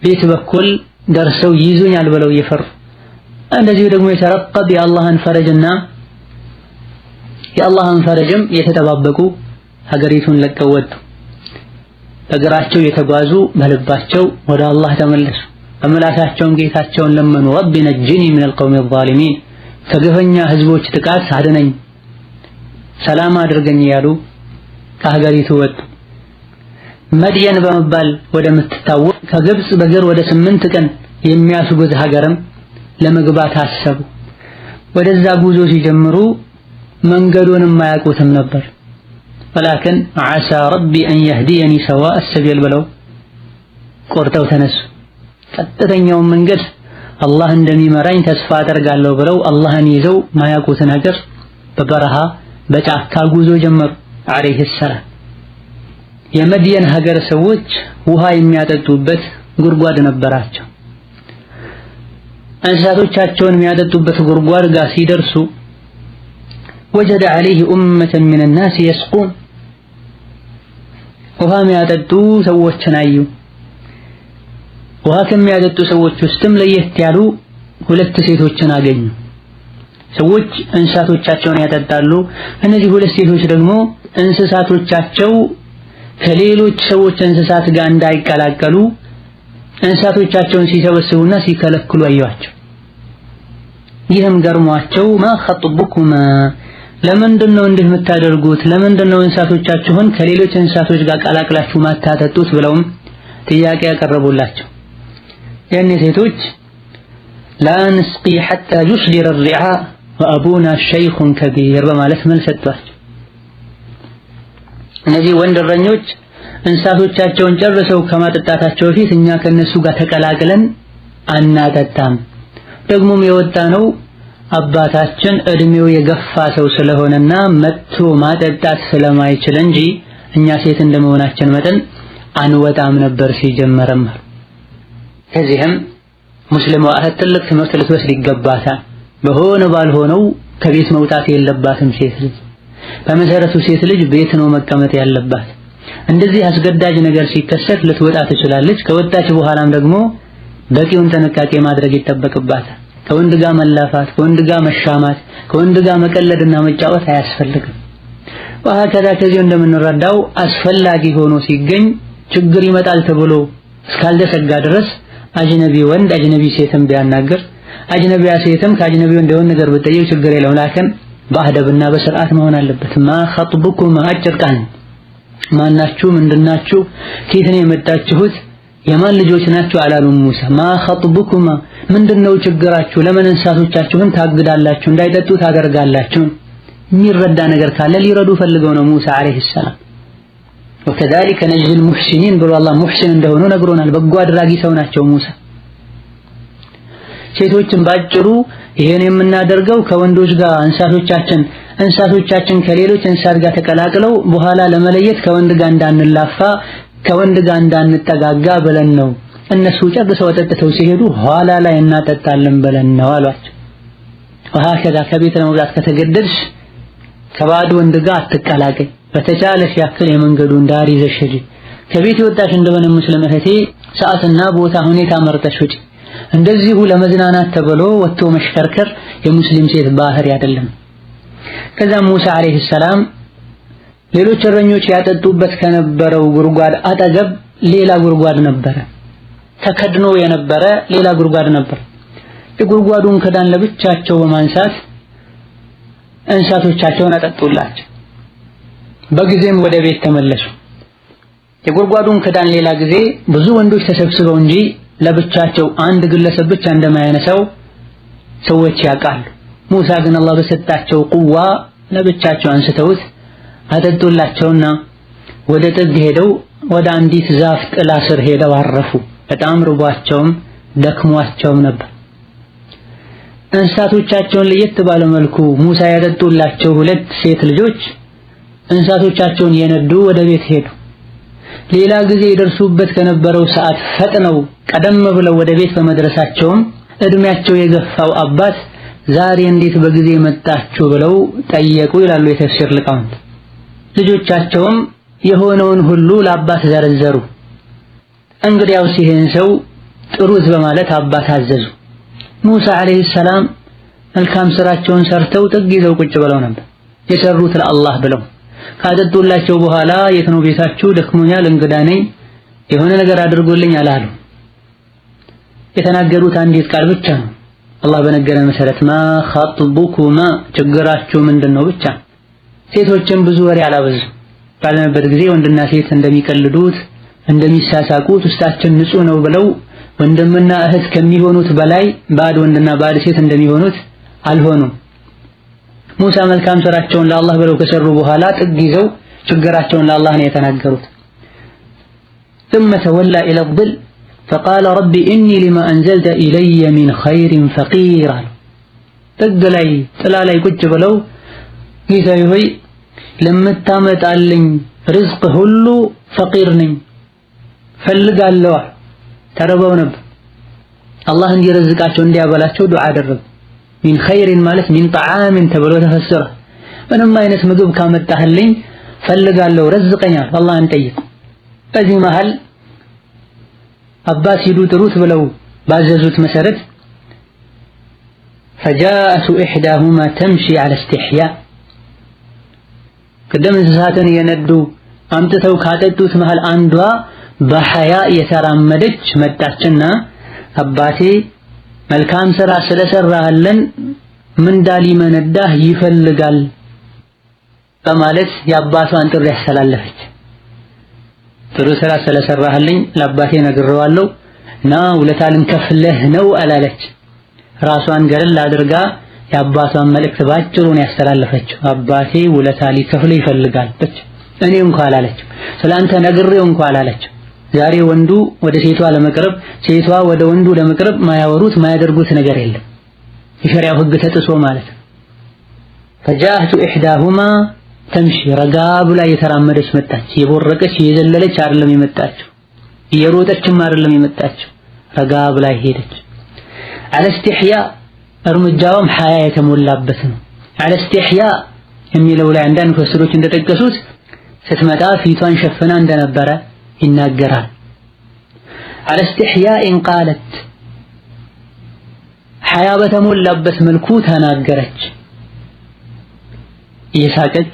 ቤት በኩል ደርሰው ይይዙኛል ብለው እየፈሩ እንደዚሁ ደግሞ የተረቀብ የአላህን ፈረጅና የአላህን ፈረጅም የተጠባበቁ ሀገሪቱን ለቀው ወጡ። በእግራቸው የተጓዙ በልባቸው ወደ አላህ ተመለሱ። በምላሳቸውም ጌታቸውን ለመኑ። ረቢ ነጅኒ ሚነል ቀውሚ ዛሊሚን፣ ከግፈኛ ህዝቦች ጥቃት አድነኝ፣ ሰላም አድርገኝ እያሉ ከሀገሪቱ ወጡ። መድየን በመባል ወደምትታወቅ ከግብፅ በእግር ወደ 8 ቀን የሚያስጉዝ ሀገርም ለመግባት አሰቡ። ወደዛ ጉዞ ሲጀምሩ መንገዱንም አያውቁትም ነበር። ወላኪን ዓሳ ረቢ አን የህዲየኒ ሰዋአ ሰቢል ብለው ቆርጠው ተነሱ። ቀጥተኛውን መንገድ አላህ እንደሚመራኝ ተስፋ አደርጋለሁ ብለው አላህን ይዘው ማያውቁትን ሀገር በበረሃ በጫካ ጉዞ ጀመሩ አለይሂ ሰላም። የመድየን ሀገር ሰዎች ውሃ የሚያጠጡበት ጉድጓድ ነበራቸው። እንስሳቶቻቸውን የሚያጠጡበት ጉድጓድ ጋር ሲደርሱ ወጀደ ዐለይሂ ኡመተን ሚነ ናስ የስቁን፣ ውሃ የሚያጠጡ ሰዎችን አዩ። ውሃ ከሚያጠጡ ሰዎች ውስጥም ለየት ያሉ 2 ሴቶችን አገኙ። ሰዎች እንስሳቶቻቸውን ያጠጣሉ። እነዚህ 2 ሴቶች ደግሞ እንስሳቶቻቸው ከሌሎች ሰዎች እንስሳት ጋር እንዳይቀላቀሉ እንስሳቶቻቸውን ሲሰበስቡና ሲከለክሉ አዩዋቸው። ይህም ገርሟቸው ማ ኸጥቡኩማ ለምንድነው እንዲህ የምታደርጉት? ለምንድነው እንስሳቶቻችሁን ከሌሎች እንስሳቶች ጋር ቀላቅላችሁ ማታጠጡት? ብለውም ጥያቄ ያቀረቡላቸው። ያኔ ሴቶች ላ ንስቂ ሐታ ዩስዲረ الرعاء ወአቡና ሸይኹን ከቢር በማለት መልስ ሰጥቷቸው፣ እነዚህ ወንድ እረኞች እንስሳቶቻቸውን ጨርሰው ከማጠጣታቸው በፊት እኛ ከነሱ ጋር ተቀላቅለን አናጠጣም፣ ደግሞም የወጣ ነው አባታችን እድሜው የገፋ ሰው ስለሆነና መጥቶ ማጠጣት ስለማይችል እንጂ እኛ ሴት እንደመሆናችን መጠን አንወጣም ነበር ሲጀመረም። ከዚህም ሙስሊሟ እህት ትልቅ ትምህርት ልትወስድ ይገባታል። በሆነ ባልሆነው ከቤት መውጣት የለባትም ሴት ልጅ። በመሰረቱ ሴት ልጅ ቤት ነው መቀመጥ ያለባት። እንደዚህ አስገዳጅ ነገር ሲከሰት ልትወጣ ትችላለች። ከወጣች በኋላም ደግሞ በቂውን ጥንቃቄ ማድረግ ይጠበቅባታል። ከወንድ ጋር መላፋት፣ ከወንድ ጋር መሻማት፣ ከወንድ ጋር መቀለድና መጫወት አያስፈልግም። ወሀከዛ ከዚህ እንደምንረዳው አስፈላጊ ሆኖ ሲገኝ ችግር ይመጣል ተብሎ እስካልተሰጋ ድረስ አጅነቢ ወንድ አጅነቢ ሴትም ቢያናገር አጅነቢያ ሴትም ከአጅነቢው እንደሆነ ነገር ብትጠይቅ ችግር የለውም። ላኪን በአደብና በስርዓት መሆን አለበት። ማ ኸጥቡኩማ አጭር ቃል ማናችሁ? ምንድናችሁ? ከየት ነው የመጣችሁት? የማን ልጆች ናችሁ? አላሉም ሙሳ። ማ ኸጥቡኩማ ምንድነው ችግራችሁ? ለምን እንስሳቶቻችሁን ታግዳላችሁ? እንዳይጠጡ ታደርጋላችሁ? የሚረዳ ነገር ካለ ሊረዱ ፈልገው ነው ሙሳ አለይሂ ሰላም። ወከዛሊከ ነጅዚል ሙሕሲኒን ብሎ አላህ ሙሕሲን እንደሆኑ ነግሮናል። በጎ አድራጊ ሰው ናቸው ሙሳ። ሴቶችን ባጭሩ ይሄን የምናደርገው ከወንዶች ጋር እንስሳቶቻችን ከሌሎች እንስሳት ጋር ተቀላቅለው በኋላ ለመለየት ከወንድ ጋር እንዳንላፋ ከወንድ ጋር እንዳንጠጋጋ ብለን ነው። እነሱ ጨርሰው ጠጥተው ሲሄዱ ኋላ ላይ እናጠጣለን ብለን ነው አሏቸው። ወሀከዛ ከቤት ለመውጣት ከተገደድሽ ከባድ ወንድ ጋር አትቀላቀይ። በተቻለሽ ያክል የመንገዱን ዳር ይዘሽ ሂጂ። ከቤት የወጣሽ እንደሆነ ሙስሊም እህቴ ሰዓትና ቦታ ሁኔታ መርጠሽ ውጪ። እንደዚሁ ለመዝናናት ተብሎ ወጥቶ መሽከርከር የሙስሊም ሴት ባህሪ አይደለም። ከዛም ሙሳ አለይሂ ሰላም ሌሎች እረኞች ያጠጡበት ከነበረው ጉድጓድ አጠገብ ሌላ ጉድጓድ ነበረ። ተከድኖ የነበረ ሌላ ጉድጓድ ነበር። የጉድጓዱን ክዳን ለብቻቸው በማንሳት እንስሳቶቻቸውን አጠጡላቸው። በጊዜም ወደ ቤት ተመለሱ። የጉድጓዱን ክዳን ሌላ ጊዜ ብዙ ወንዶች ተሰብስበው እንጂ ለብቻቸው አንድ ግለሰብ ብቻ እንደማያነሳው ሰዎች ያውቃሉ። ሙሳ ግን አላህ በሰጣቸው ቁዋ ለብቻቸው አንስተውት አጠጡላቸውና ወደ ጥግ ሄደው ወደ አንዲት ዛፍ ጥላ ስር ሄደው አረፉ። በጣም ርቧቸውም ደክሟቸውም ነበር። እንስሳቶቻቸውን ለየት ባለ መልኩ ሙሳ ያጠጡላቸው ሁለት ሴት ልጆች እንስሳቶቻቸውን የነዱ ወደ ቤት ሄዱ። ሌላ ጊዜ ይደርሱበት ከነበረው ሰዓት ፈጥነው ቀደም ብለው ወደ ቤት በመድረሳቸውም እድሜያቸው የገፋው አባት ዛሬ እንዴት በጊዜ መጣችሁ ብለው ጠየቁ ይላሉ የተፍሲር ሊቃውንት። ልጆቻቸውም የሆነውን ሁሉ ለአባት ዘረዘሩ። እንግዲያውስ ይሄን ሰው ጥሩት በማለት አባት አዘዙ። ሙሳ አለይሂ ሰላም መልካም ስራቸውን ሰርተው ጥግ ይዘው ቁጭ ብለው ነበር። የሰሩት ለአላህ ብለው ካጠጡላቸው በኋላ የት ነው ቤታችሁ? ደክሞኛል፣ እንግዳ ነኝ፣ የሆነ ነገር አድርጎልኝ አላሉ። የተናገሩት አንዲት ቃል ብቻ ነው። አላህ በነገረን መሰረት ማ ኸጥቡኩማ ችግራችሁ ምንድነው ብቻ። ሴቶችን ብዙ ወሬ አላበዙ። ባለነበር ጊዜ ወንድና ሴት እንደሚቀልዱት እንደሚሳሳቁት ውስጣችን ንጹህ ነው ብለው ወንድምና እህት ከሚሆኑት በላይ ባድ ወንድና ባድ ሴት እንደሚሆኑት አልሆኑም። ሙሳ መልካም ስራቸውን ለአላህ ብለው ከሰሩ በኋላ ጥግ ይዘው ችግራቸውን ለአላህ ነው የተናገሩት። ثم تولى إلى الظل فقال رب إني لما أنزلت إلي من خير فقير ጥግ ላይ ጥላ ላይ ቁጭ ብለው ጌታዬ ሆይ ለምታመጣልኝ ርዝቅ ሁሉ ፈቂር ነኝ ፈልጋለሁ። ተርበው ነበር። አላህ እንዲረዝቃቸው እንዲያበላቸው ዱዓ አደረጉ። ሚን ኸይሪን ማለት ሚን ጣዓምን ተብሎ ተፈሰረ። ምንም አይነት ምግብ ካመጣህልኝ ፈልጋለሁ፣ ረዝቀኛል፣ አላህን ጠይቁ። በዚህ መሃል አባስ ሂዱ ጥሩት ብለው ባዘዙት መሰረት فجاءت إحداهما تمشي على استحياء ቅድም እንስሳትን የነዱ አምጥተው ካጠጡት መሃል አንዷ በሐያ የተራመደች መጣችና አባቴ መልካም ሥራ ስለሰራህልን ምንዳ ሊመነዳህ ይፈልጋል በማለት የአባቷን ጥሪ ያስተላለፈች። ጥሩ ሥራ ስለሰራህልኝ ለአባቴ ነግሬዋለሁ እና ውለታ ልንከፍልህ ነው አላለች። ራሷን ገለል አድርጋ የአባቷን መልእክት ባጭሩ ነው ያስተላለፈችው። አባቴ ውለታ ሊከፍል ይፈልጋል ብቻ። እኔ እንኳን አላለች፣ ስላንተ ነግሬው እንኳን አላለች። ዛሬ ወንዱ ወደ ሴቷ ለመቅረብ፣ ሴቷ ወደ ወንዱ ለመቅረብ ማያወሩት ማያደርጉት ነገር የለም፣ የሸሪዓው ሕግ ተጥሶ ማለት ነው። ፈጃአቱ ኢሕዳሁማ ተምሺ፣ ረጋ ብላ የተራመደች መጣች። የቦረቀች የዘለለች አይደለም የመጣችው፣ እየሮጠችም አይደለም የመጣችው፣ ረጋ ብላ ሄደች። አለ ኢስቲሕያ፣ እርምጃውም ሐያ የተሞላበት ነው። አለ ኢስቲሕያ የሚለው ላይ አንዳንድ ሙፈሲሮች እንደጠቀሱት ስትመጣ ፊቷን ሸፍና እንደነበረ ይናገራል። አለ ኢስቲሕያኢን ቃለት፣ ሐያ በተሞላበት መልኩ ተናገረች። እየሳቀች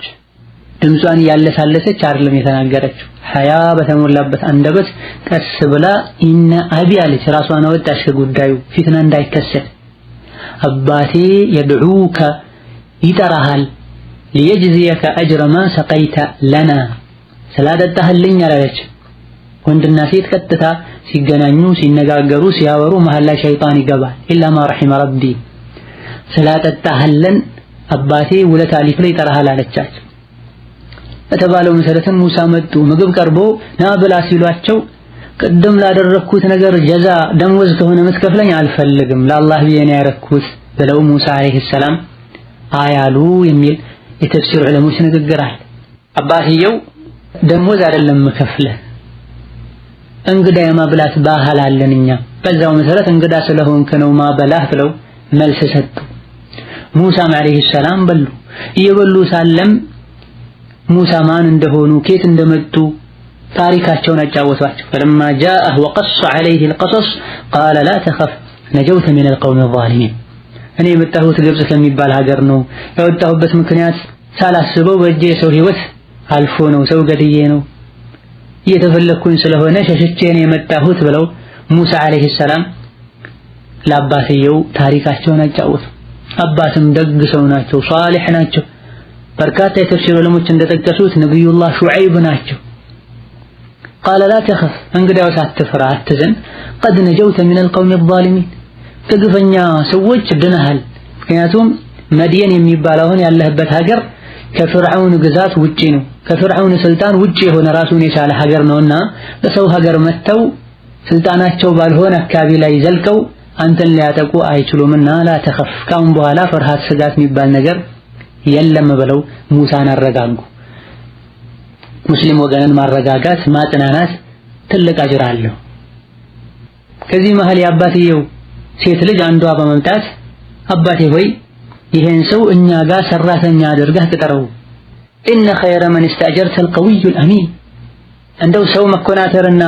ድምጿን እያለሳለሰች አይደለም የተናገረችው። ሐያ በተሞላበት አንደበት ቀስ ብላ ኢነ አቢ አለች። ራሷን አወጣች ከጉዳዩ ፊትና እንዳይከሰት። አባቴ የድዑከ ይጠራሃል፣ ሊየጅዚየከ አጅረ ማ ሰቀይተ ለና፣ ስላጠጣህልኝ አላለች። ወንድና ሴት ቀጥታ ሲገናኙ ሲነጋገሩ ሲያወሩ መሀል ላይ ሸይጣን ይገባል። ኢላ ማ ረሒመ ረቢ፣ ስላጠጣህልን አባቴ ውለታ ሊክፍል ይጠራሃል አለቻቸው። በተባለው መሰረትም ሙሳ መጡ። ምግብ ቀርቦ ና ብላ ሲሏቸው ቅድም ላደረኩት ነገር ጀዛ ደምወዝ ከሆነ የምትከፍለኝ አልፈልግም፣ ለአላህ ብዬ ነው ያረኩት ብለው ሙሳ አለይሂ ሰላም አያሉ የሚል የተፍሲር ዑለሞች ንግግር አለ። አባትየው ደምወዝ አይደለም መከፍለህ፣ እንግዳ የማብላት ባህል አለን እኛ፣ በዛው መሰረት እንግዳ ስለሆንክ ነው ማበላህ ብለው መልስ ሰጡ። ሙሳም አለይሂ ሰላም በሉ። እየበሉ ሳለም ሙሳ ማን እንደሆኑ ኬት እንደመጡ ታሪካቸውን አጫወቷቸው። ፈለማ ጃአህ ወቀሰ ዐለይሂ አልቀሰስ ቃለ ላ ተኸፍ ነጀውተ ሚነል ቀውሚ ዛሊሚን። እኔ የመጣሁት ግብጽ ከሚባል ሀገር ነው። የወጣሁበት ምክንያት ሳላስበው በእጄ የሰው ህይወት አልፎ ነው፣ ሰው ገድዬ ነው፣ እየተፈለኩኝ ስለሆነ ሸሽቼ ነው የመጣሁት ብለው ሙሳ ዐለይሂ ሰላም ለአባትየው ታሪካቸውን አጫወቱ። አባትም ደግ ሰው ናቸው፣ ሷሊህ ናቸው። በርካታ የተፍሲር ዑለሞች እንደጠቀሱት ነብዩላህ ሹዐይብ ናቸው። ቃለ ላ ተኸፍ፣ እንግዲያውስ አትፍራ አትዘን፣ ቀድ ነጀውተ ሚነል ቀውሚ ዛሊሚን፣ ከግፈኛ ሰዎች ድነሃል። ምክንያቱም መድየን የሚባል አሁን ያለህበት ሀገር ከፍርዓውን ግዛት ውጪ ነው፣ ከፍርዓውን ስልጣን ውጪ የሆነ ራሱን የቻለ ሀገር ነውና በሰው ሀገር መጥተው ስልጣናቸው ባልሆነ አካባቢ ላይ ዘልቀው አንተን ሊያጠቁ አይችሉምና ላ ተኸፍ፣ ካሁን በኋላ ፍርሃት ስጋት የሚባል ነገር የለም ብለው ሙሳን አረጋጉ። ሙስሊም ወገንን ማረጋጋት ማጽናናት ትልቅ አጅር አለው። ከዚህ መሃል የአባትየው ሴት ልጅ አንዷ በመምጣት አባቴ ሆይ ይሄን ሰው እኛ ጋር ሰራተኛ አድርገህ ቅጠረው፣ ኢነ ኸይረ መን እስተአጀርተ አልቀዊዩ አልአሚን፣ እንደው ሰው መኮናተርና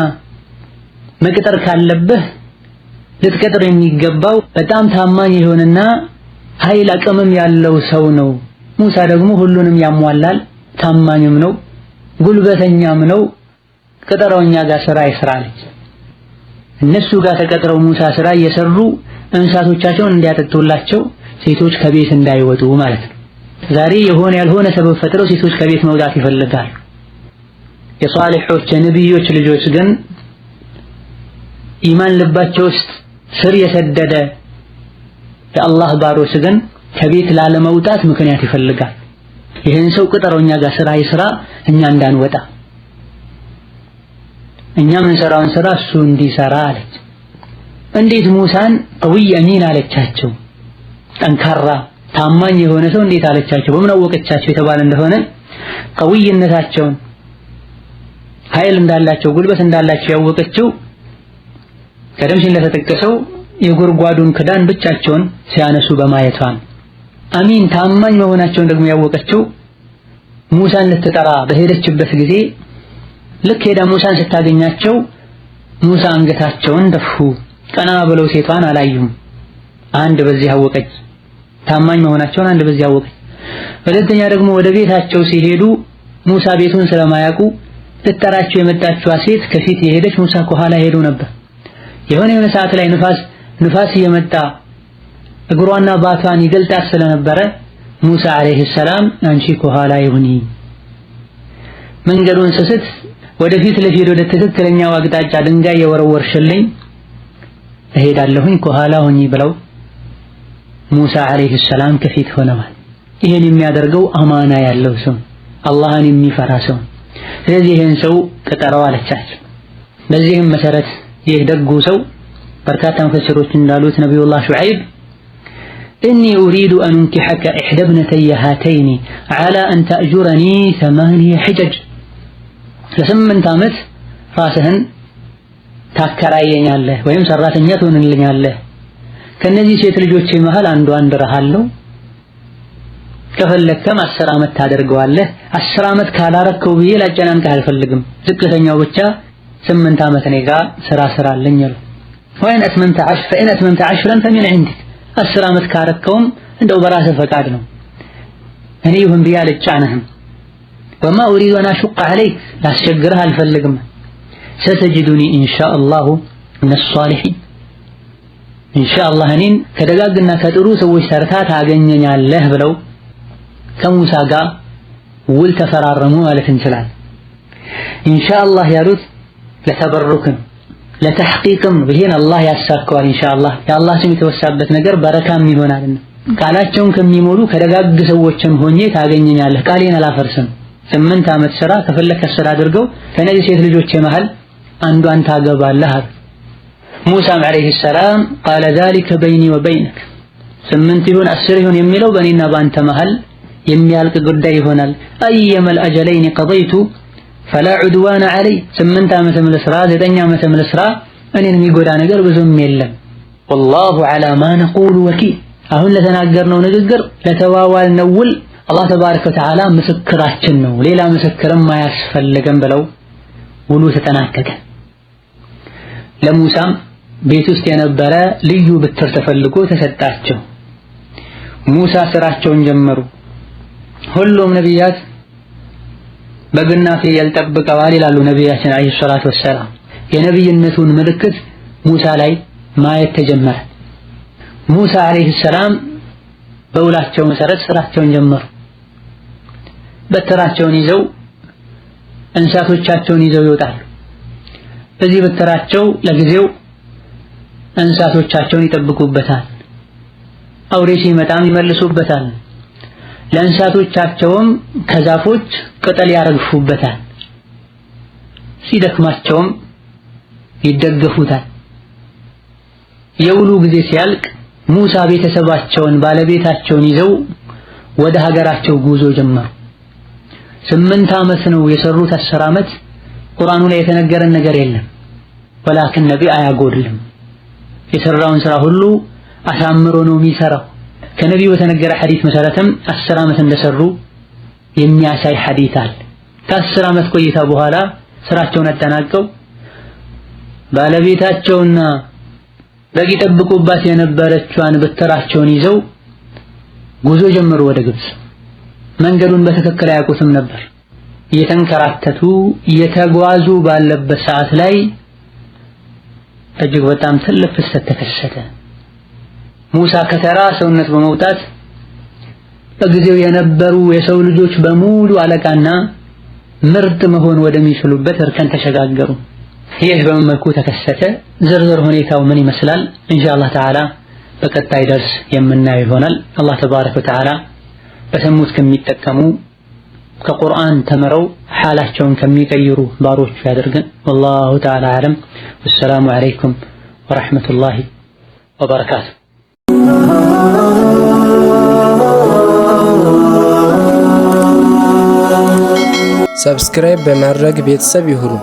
መቅጠር ካለብህ ልትቀጥር የሚገባው በጣም ታማኝ የሆነና ኃይል አቅምም ያለው ሰው ነው። ሙሳ ደግሞ ሁሉንም ያሟላል፣ ታማኝም ነው፣ ጉልበተኛም ነው። ቅጠረው እኛ ጋር ስራ ይስራለች። እነሱ ጋር ተቀጥረው ሙሳ ስራ እየሰሩ እንስሳቶቻቸውን እንዲያጠጡላቸው ሴቶች ከቤት እንዳይወጡ ማለት ነው። ዛሬ የሆነ ያልሆነ ሰበብ ፈጥረው ሴቶች ከቤት መውጣት ይፈልጋሉ። የሷሊሖች የነብዮች ልጆች ግን ኢማን ልባቸው ውስጥ ስር የሰደደ የአላህ ባሮች ግን ከቤት ላለመውጣት ምክንያት ይፈልጋል። ይሄን ሰው ቅጠረው እኛ ጋር ስራ ይስራ፣ እኛ እንዳንወጣ፣ እኛ የምንሰራውን ስራ እሱ እንዲሰራ አለች። እንዴት ሙሳን ቀዊይ አሚን አለቻቸው? ጠንካራ ታማኝ የሆነ ሰው እንዴት አለቻቸው? በምን አወቀቻቸው የተባለ እንደሆነ ቀዊይነታቸውን ኃይል እንዳላቸው ጉልበት እንዳላቸው ያወቀችው ቀደም ሲል እንደተጠቀሰው የጉድጓዱን ክዳን ብቻቸውን ሲያነሱ በማየቷ፣ አሚን ታማኝ መሆናቸውን ደግሞ ያወቀችው ሙሳን ልትጠራ በሄደችበት ጊዜ ልክ ሄዳ ሙሳን ስታገኛቸው ሙሳ አንገታቸውን ደፉ፣ ቀና ብለው ሴቷን አላዩም። አንድ በዚህ አወቀች፣ ታማኝ መሆናቸውን አንድ በዚህ አወቀች። ሁለተኛ ደግሞ ወደ ቤታቸው ሲሄዱ ሙሳ ቤቱን ስለማያውቁ ልትጠራቸው የመጣችዋ ሴት ከፊት የሄደች ሙሳ ከኋላ ሄዱ ነበር። የሆነ ሰዓት ላይ ንፋስ ንፋስ እየመጣ እግሯና ባቷን ይገልጣት ስለነበረ ሙሳ አለይሂ ሰላም አንቺ ከኋላ ይሁኒ፣ መንገዱን ስስት ወደፊት ለፊት ወደ ትክክለኛው አቅጣጫ ድንጋይ የወረወርሽልኝ እሄዳለሁኝ ከኋላ ሁኚ ብለው ሙሳ አለይሂ ሰላም ከፊት ሆነዋል። ይሄን የሚያደርገው አማና ያለው ሰው፣ አላህን የሚፈራ ሰው። ስለዚህ ይሄን ሰው ቅጠረው አለቻቸው። በዚህም መሰረት ይህ ደጉ ሰው በርካታ ሙፈሲሮች እንዳሉት ነብዩላህ ሹዐይብ ኢኒ ኡሪዱ አን እንኪሐከ ኢሕዳ ብነተየ ሃተይኒ ዐላ አን ተእጁረኒ 8 ሒጀጅ፣ ለ8 ዓመት ራስህን ታከራየኛለህ ወይም ሰራተኛ ትሆንልኛለህ፣ ከነዚህ ሴት ልጆቼ መሃል አንዷን ድረሃለሁ፣ ከፈለከም 10 ዓመት ታደርገዋለህ። 10 ዓመት ካላረከው ብዬ ላጨናንቅህ አልፈልግም፣ ዝቅተኛው ብቻ 8 ዓመት እኔ ጋር ስራ ስራልኝ አሉ። ወይን አትመምተ 10 ፈሚን ዒንዲክ፣ 10 ዓመት ካረከውም እንደው በራስህ ፈቃድ ነው፣ እኔ ይሁን ብዬ አልጫነህም። ወማ ኡሪዱ አን አሹቀ ዐለይክ፣ ላስቸግርህ አልፈልግም። ሰተጅዱኒ ኢንሻአላሁ ሚነ ሷሊሒን፣ ኢንሻአላህ እኔን ከደጋግና ከጥሩ ሰዎች ሰርታ ታገኘኛለህ ብለው ከሙሳ ጋር ውል ተፈራረሙ ማለት እንችላለን። ኢንሻአላህ ያሉት ለተበሩክም ለተሕቂቅም ይሄን አላህ ያሳካዋል። ኢንሻአላህ የአላህ ስም የተወሳበት ነገር በረካም ይሆናልና ቃላቸውን ከሚሞሉ ከደጋግ ሰዎችም ሆኜ ታገኘኛለህ፣ ቃሌን አላፈርስም። 8 ዓመት ስራ ከፈለክ ስራ አድርገው ከነዚህ ሴት ልጆቼ መሃል አንዷን ታገባለህ አሉ። ሙሳም አለይሂ ሰላም ቃለ ዛሊከ በይኒ ወበይነክ፣ 8 ይሁን 10 ይሁን የሚለው በእኔና በአንተ መሃል የሚያልቅ ጉዳይ ይሆናል። አየመል አጀለይኒ ቀضይቱ ፈላ ዑድዋነ ዐለይ፣ 8 ዓመትም ልስራ 9 ዓመትም ልስራ እኔን የሚጎዳ ነገር ብዙም የለም። ወላሁ ዐላ ማ ነቁሉ ወኪል፣ አሁን ለተናገርነው ንግግር ለተዋዋልነው ውል አላህ ተባረከ ወተዓላ ምስክራችን ነው፣ ሌላ ምስክርም አያስፈልግም ብለው ውሉ ተጠናቀቀ። ለሙሳም ቤት ውስጥ የነበረ ልዩ ብትር ተፈልጎ ተሰጣቸው። ሙሳ ስራቸውን ጀመሩ። ሁሉም ነቢያት በግና ፍየል ጠብቀዋል ይላሉ ነቢያችን አለይሂ ሰላቱ ወሰላም። የነቢይነቱን ምልክት ሙሳ ላይ ማየት ተጀመረ። ሙሳ አለይሂ ሰላም በውላቸው መሰረት ስራቸውን ጀመሩ። በትራቸውን ይዘው እንስሳቶቻቸውን ይዘው ይወጣሉ። በዚህ በትራቸው ለጊዜው እንስሳቶቻቸውን ይጠብቁበታል። አውሬ ሲመጣም ይመልሱበታል። ለእንስሳቶቻቸውም ከዛፎች ቅጠል ያረግፉበታል። ሲደክማቸውም ይደገፉታል። የውሉ ጊዜ ሲያልቅ ሙሳ ቤተሰባቸውን ባለቤታቸውን ይዘው ወደ ሀገራቸው ጉዞ ጀመሩ። 8 ዓመት ነው የሰሩት። 10 ዓመት ቁርአኑ ላይ የተነገረን ነገር የለም። ወላኪን ነቢ አያጎድልም። የሰራውን ስራ ሁሉ አሳምሮ ነው የሚሰራው። ከነቢዩ በተነገረ ሐዲስ መሰረትም 10 ዓመት እንደሰሩ የሚያሳይ ሐዲስ አለ። ከ10 ዓመት ቆይታ በኋላ ስራቸውን አጠናቀው ባለቤታቸውና በግ ይጠብቁባት የነበረችዋን በትራቸውን ይዘው ጉዞ ጀመሩ ወደ ግብጽ። መንገዱን በትክክል አያውቁትም ነበር። እየተንከራተቱ እየተጓዙ ባለበት ሰዓት ላይ እጅግ በጣም ትልቅ ፍሰት ተከሰተ። ሙሳ ከተራ ሰውነት በመውጣት በጊዜው የነበሩ የሰው ልጆች በሙሉ አለቃና ምርጥ መሆን ወደሚችሉበት እርከን ተሸጋገሩ። ይህ በምን መልኩ ተከሰተ? ዝርዝር ሁኔታው ምን ይመስላል? ኢንሻአላህ ተዓላ በቀጣይ ደርስ የምናየው ይሆናል። አላህ ተባረከ ወተዓላ በሰሙት ከሚጠቀሙ ከቁርአን ተምረው ሐላቸውን ከሚቀይሩ ባሮቹ ያድርገን። ወላሁ ተዓላ አዕለም። ወሰላሙ ዐለይኩም ወረሕመቱላሂ ወበረካቱ። ሰብስክራይብ በማድረግ ቤተሰብ ይሁኑ።